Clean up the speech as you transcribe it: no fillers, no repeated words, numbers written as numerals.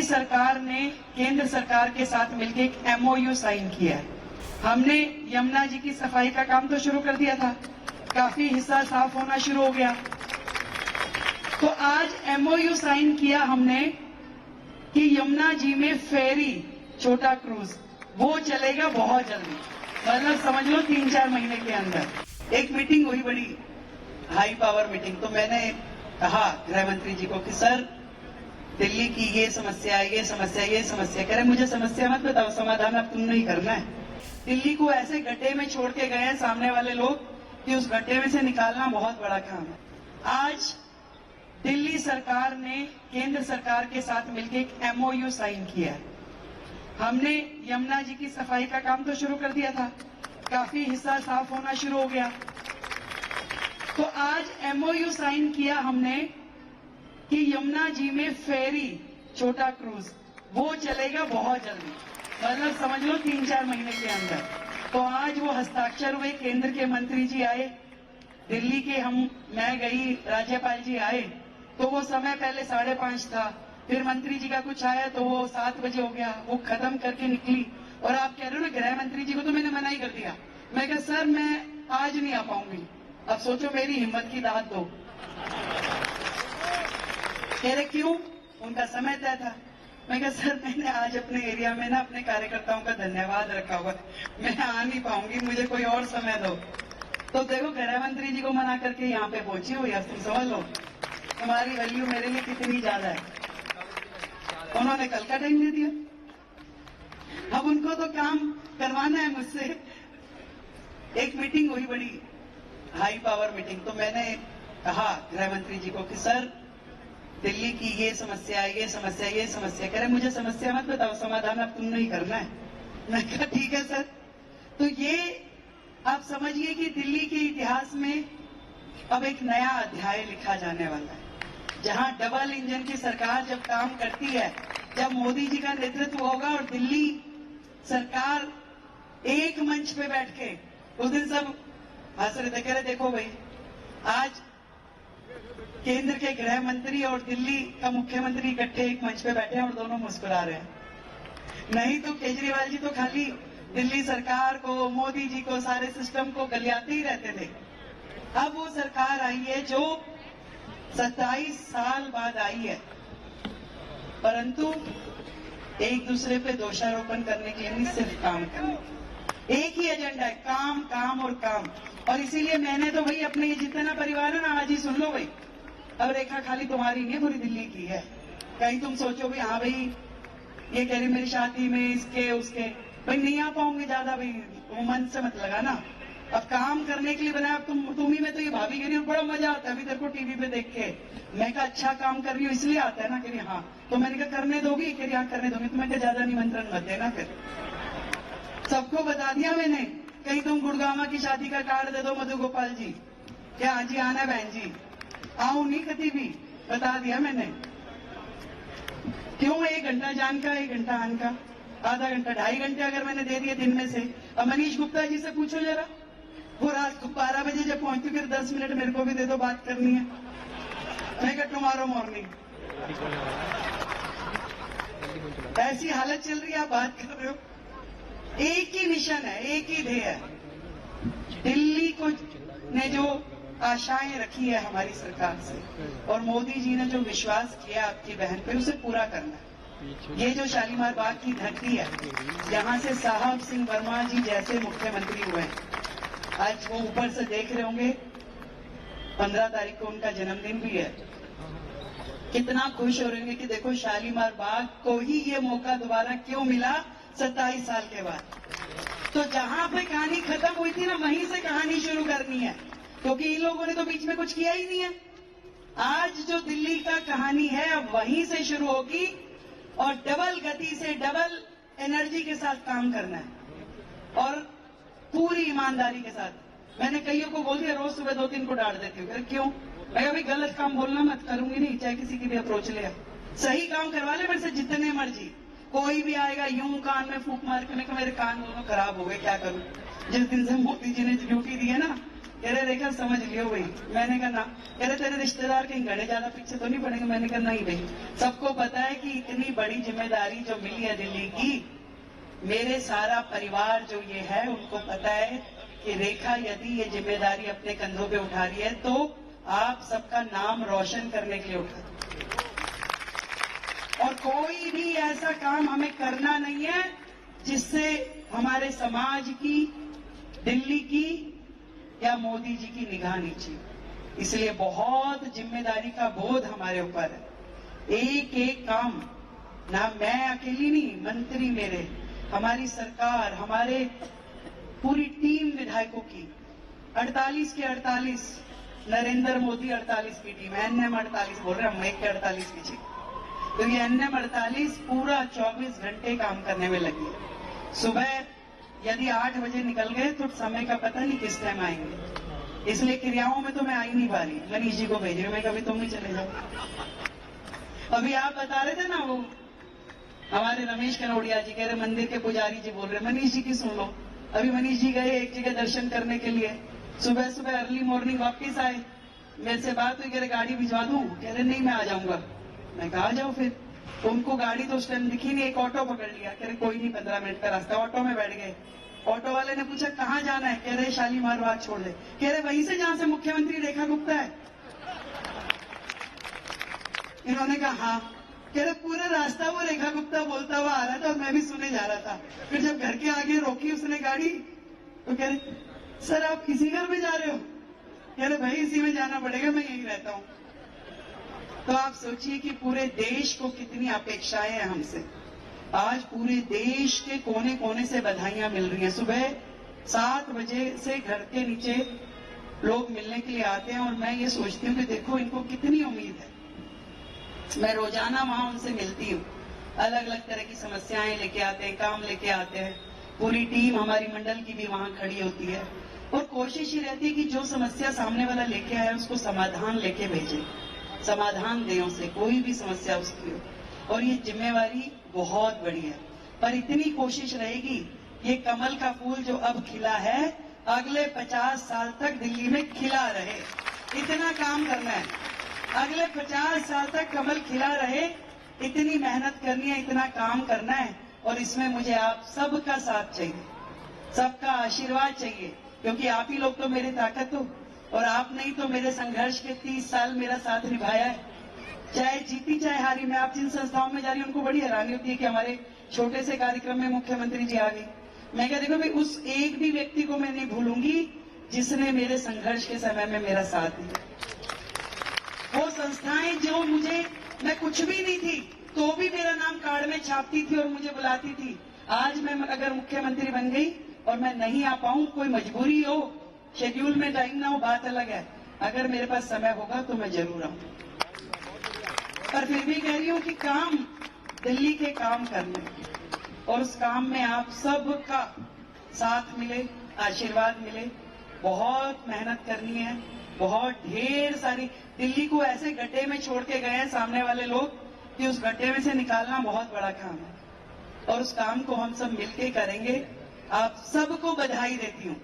सरकार ने केंद्र सरकार के साथ मिलकर एक एमओयू साइन किया है। हमने यमुना जी की सफाई का काम तो शुरू कर दिया था, काफी हिस्सा साफ होना शुरू हो गया। तो आज एमओयू साइन किया हमने कि यमुना जी में फेरी, छोटा क्रूज, वो चलेगा बहुत जल्दी, मतलब समझ लो 3-4 महीने के अंदर। एक मीटिंग हुई, बड़ी हाई पावर मीटिंग, तो मैंने कहा गृह मंत्री जी को कि सर दिल्ली की ये समस्या, ये समस्या, ये समस्या। कह रहे मुझे समस्या मत बताओ, समाधान अब तुमने ही करना है। दिल्ली को ऐसे गड्ढे में छोड़ के गए हैं सामने वाले लोग कि उस गड्ढे में से निकालना बहुत बड़ा काम है। आज दिल्ली सरकार ने केंद्र सरकार के साथ मिलकर एक एमओयू साइन किया है। हमने यमुना जी की सफाई का काम तो शुरू कर दिया था, काफी हिस्सा साफ होना शुरू हो गया। तो आज एमओयू साइन किया हमने कि यमुना जी में फेरी, छोटा क्रूज, वो चलेगा बहुत जल्दी, मतलब समझ लो 3-4 महीने के अंदर। तो आज वो हस्ताक्षर हुए, केंद्र के मंत्री जी आए, दिल्ली के मैं गई, राज्यपाल जी आए, तो वो समय पहले 5:30 था, फिर मंत्री जी का कुछ आया तो वो 7 बजे हो गया, वो खत्म करके निकली। और आप कह रहे हो ना गृह मंत्री जी को तो मैंने मना ही कर दिया। मैं कहा सर मैं आज नहीं आ पाऊंगी। अब सोचो मेरी हिम्मत की दाद दो। कह रहे क्यों? उनका समय तय था। मैं कहा सर मैंने आज अपने एरिया में ना अपने कार्यकर्ताओं का धन्यवाद रखा हुआ, मैं आ नहीं पाऊंगी, मुझे कोई और समय दो। तो देखो गृह मंत्री जी को मना करके यहाँ पे पहुंची हुई, अब तुम समझ लो तुम्हारी वैल्यू मेरे लिए कितनी ज्यादा है। उन्होंने कल का टाइम दे दिया। अब उनको तो काम करवाना है मुझसे। एक मीटिंग हुई, बड़ी हाई पावर मीटिंग, तो मैंने कहा गृह मंत्री जी को कि सर दिल्ली की ये समस्या, ये समस्या, ये समस्या। कह रहे मुझे समस्या मत बताओ, समाधान अब तुमने ही करना है। मैं कहा ठीक है सर। तो ये आप समझिए कि दिल्ली के इतिहास में अब एक नया अध्याय लिखा जाने वाला है, जहां डबल इंजन की सरकार जब काम करती है, जब मोदी जी का नेतृत्व होगा और दिल्ली सरकार एक मंच पे बैठ के, उस दिन सब हंस रहे थे, कह रहे देखो भाई आज केंद्र के गृह मंत्री और दिल्ली का मुख्यमंत्री इकट्ठे एक मंच पे बैठे हैं और दोनों मुस्कुरा रहे हैं। नहीं तो केजरीवाल जी तो खाली दिल्ली सरकार को, मोदी जी को, सारे सिस्टम को गलियाते ही रहते थे। अब वो सरकार आई है जो 27 साल बाद आई है, परंतु एक दूसरे पे दोषारोपण करने के लिए नहीं, सिर्फ काम करने के लिए। एक ही एजेंडा है, काम काम और काम। और इसीलिए मैंने तो भाई अपने ये जितना परिवार है ना, आज ही सुन लो भाई, अब रेखा खाली तुम्हारी नहीं है, पूरी दिल्ली की है। कहीं तुम सोचो भाई हाँ भाई ये कह रही मेरी शादी में इसके उसके, भाई नहीं आ पाऊंगी ज्यादा, भाई वो मन से मत लगा ना। अब काम करने के लिए बनाया। तुम ही में तो ये भाभी कह रही हो बड़ा मजा आता है अभी तेरे को टीवी पे देख के। मैं कहा अच्छा काम कर रही हूँ इसलिए आता है ना। कह रही हाँ। तो मैंने कहा करने दोगी? कह रही हाँ करने दोगी। तो मैं कहा ज्यादा निमंत्रण मत देना, फिर सबको बता दिया मैंने। कहीं तुम गुड़गावा की शादी का कार्ड दे दो मधु गोपाल जी, क्या हाँ जी आना बहन जी, आऊं नहीं कभी भी, बता दिया मैंने। क्यों? 1 घंटा जान का, 1 घंटा आन का, आधा घंटा, 2.5 घंटे अगर मैंने दे दिए दिन में से। अब मनीष गुप्ता जी से पूछो जरा, वो रात को 12 बजे जब पहुंचती फिर 10 मिनट मेरे को भी दे दो, बात करनी है। मैं कहा टुमारो मॉर्निंग। ऐसी हालत चल रही है, आप बात कर रहे हो। एक ही मिशन है, एक ही ध्येय है। दिल्ली को ने जो आशाएं रखी है हमारी सरकार से, और मोदी जी ने जो विश्वास किया आपकी बहन पे, उसे पूरा करना है। ये जो शालीमार बाग की धरती है, यहाँ से साहब सिंह वर्मा जी जैसे मुख्यमंत्री हुए, आज वो ऊपर से देख रहे होंगे, 15 तारीख को उनका जन्मदिन भी है। कितना खुश हो रहे कि देखो शालीमार बाग को ही ये मौका दोबारा क्यों मिला 27 साल के बाद। तो जहां पे कहानी खत्म हुई थी ना, वहीं से कहानी शुरू करनी है, क्योंकि इन लोगों ने तो बीच में कुछ किया ही नहीं है। आज जो दिल्ली का कहानी है अब वहीं से शुरू होगी, और डबल गति से, डबल एनर्जी के साथ काम करना है, और पूरी ईमानदारी के साथ। मैंने कईयों को बोल दिया, रोज सुबह 2-3 को डांट देती हूँ। क्यों? मैं अभी गलत काम बोलना मत, करूंगी नहीं, चाहे किसी की भी अप्रोच ले। सही काम करवा ले मेरे से जितने मर्जी। कोई भी आएगा यूं कान में फूंक मार के, मेरे कान दोनों खराब हो गए, क्या करूं। जिस दिन से मोदी जी ने ड्यूटी दी है ना, कह रहे रेखा समझ लियो भाई। मैंने कहा ना। कह रहे तेरे रिश्तेदार कहीं गड़े ज्यादा पीछे तो नहीं पड़ेंगे। मैंने कहा नहीं भाई, सबको पता है कि इतनी बड़ी जिम्मेदारी जो मिली है दिल्ली की, मेरे सारा परिवार जो ये है उनको पता है कि रेखा यदि ये जिम्मेदारी अपने कंधों पे उठा रही है तो आप सबका नाम रोशन करने के लिए उठा। और कोई भी ऐसा काम हमें करना नहीं है जिससे हमारे समाज की, दिल्ली की या मोदी जी की निगाह नीचे। इसलिए बहुत जिम्मेदारी का बोझ हमारे ऊपर है। एक एक काम, ना मैं अकेली नहीं, मंत्री मेरे, हमारी सरकार, हमारे पूरी टीम विधायकों की, 48 के 48, नरेंद्र मोदी 48 की टीम, एनएम 48 बोल रहे हैं, हम एक के 48 की चाहिए। तो ये एनएम 48 पूरा 24 घंटे काम करने में लगी है। सुबह यदि 8 बजे निकल गए तो समय का पता नहीं किस टाइम आएंगे। इसलिए क्रियाओं में तो मैं आ ही नहीं पा रही। मनीष जी को भेज रही हूं मैं, कभी तुम भी चले जाओ। अभी आप बता रहे थे ना, वो हमारे रमेश कनौड़िया जी कह रहे मंदिर के पुजारी जी बोल रहे, मनीष जी की सुन लो। अभी मनीष जी गए एक जगह दर्शन करने के लिए, सुबह सुबह अर्ली मॉर्निंग वापिस आए, मेरे से बात हुई, कह रहे गाड़ी भिजवा दूं? कह रहे नहीं मैं आ जाऊंगा। मैं कहा आ जाओ फिर। तो उनको गाड़ी तो उस टाइम दिखी नहीं, एक ऑटो पकड़ लिया। कह रहे कोई नहीं, 15 मिनट का रास्ता। ऑटो में बैठ गए। ऑटो वाले ने पूछा कहाँ जाना है? कह रहे शालीमार बाग छोड़ दे। कह रहे वहीं से जहां से मुख्यमंत्री रेखा गुप्ता है? इन्होंने कहा हाँ। कह रहे पूरा रास्ता वो रेखा गुप्ता बोलता हुआ आ रहा था और मैं भी सुने जा रहा था। फिर जब घर के आगे रोकी उसने गाड़ी तो कह रहे सर आप किसी घर में जा रहे हो? कह रहे भाई इसी में जाना पड़ेगा, मैं यहीं रहता हूं। तो आप सोचिए कि पूरे देश को कितनी अपेक्षाएं हैं हमसे। आज पूरे देश के कोने कोने से बधाइयां मिल रही हैं। सुबह 7 बजे से घर के नीचे लोग मिलने के लिए आते हैं और मैं ये सोचती हूँ कि देखो इनको कितनी उम्मीद है। मैं रोजाना वहां उनसे मिलती हूँ, अलग अलग तरह की समस्याएं लेके आते हैं, काम लेके आते हैं। पूरी टीम हमारी मंडल की भी वहां खड़ी होती है और कोशिश ही रहती है कि जो समस्या सामने वाला लेके आया उसको समाधान लेके भेजे, समाधान दें उसे, कोई भी समस्या उसकी हो। और ये जिम्मेवारी बहुत बड़ी है, पर इतनी कोशिश रहेगी ये कमल का फूल जो अब खिला है अगले 50 साल तक दिल्ली में खिला रहे। इतना काम करना है, अगले 50 साल तक कमल खिला रहे। इतनी मेहनत करनी है, इतना काम करना है और इसमें मुझे आप सबका साथ चाहिए, सबका आशीर्वाद चाहिए, क्योंकि आप ही लोग तो मेरी ताकत हो और आप नहीं तो मेरे संघर्ष के 30 साल मेरा साथ निभाया है, चाहे जीती चाहे हारी। मैं आप जिन संस्थाओं में जा रही हूं उनको बड़ी हैरानी होती है कि हमारे छोटे से कार्यक्रम में मुख्यमंत्री जी आ गई। मैं क्या देखो भाई उस एक भी व्यक्ति को मैं नहीं भूलूंगी जिसने मेरे संघर्ष के समय में मेरा साथ दिया। वो संस्थाएं जो मुझे, मैं कुछ भी नहीं थी तो भी मेरा नाम कार्ड में छापती थी और मुझे बुलाती थी। आज मैं अगर मुख्यमंत्री बन गई और मैं नहीं आ पाऊं, कोई मजबूरी हो, शेड्यूल में टाइम ना हो, बात अलग है। अगर मेरे पास समय होगा तो मैं जरूर आऊंगा। पर फिर भी कह रही हूं कि काम दिल्ली के काम करने और उस काम में आप सबका साथ मिले, आशीर्वाद मिले। बहुत मेहनत करनी है, बहुत ढेर सारी। दिल्ली को ऐसे गड्ढे में छोड़ के गए हैं सामने वाले लोग कि उस गड्ढे में से निकालना बहुत बड़ा काम है और उस काम को हम सब मिलके करेंगे। आप सबको बधाई देती हूं।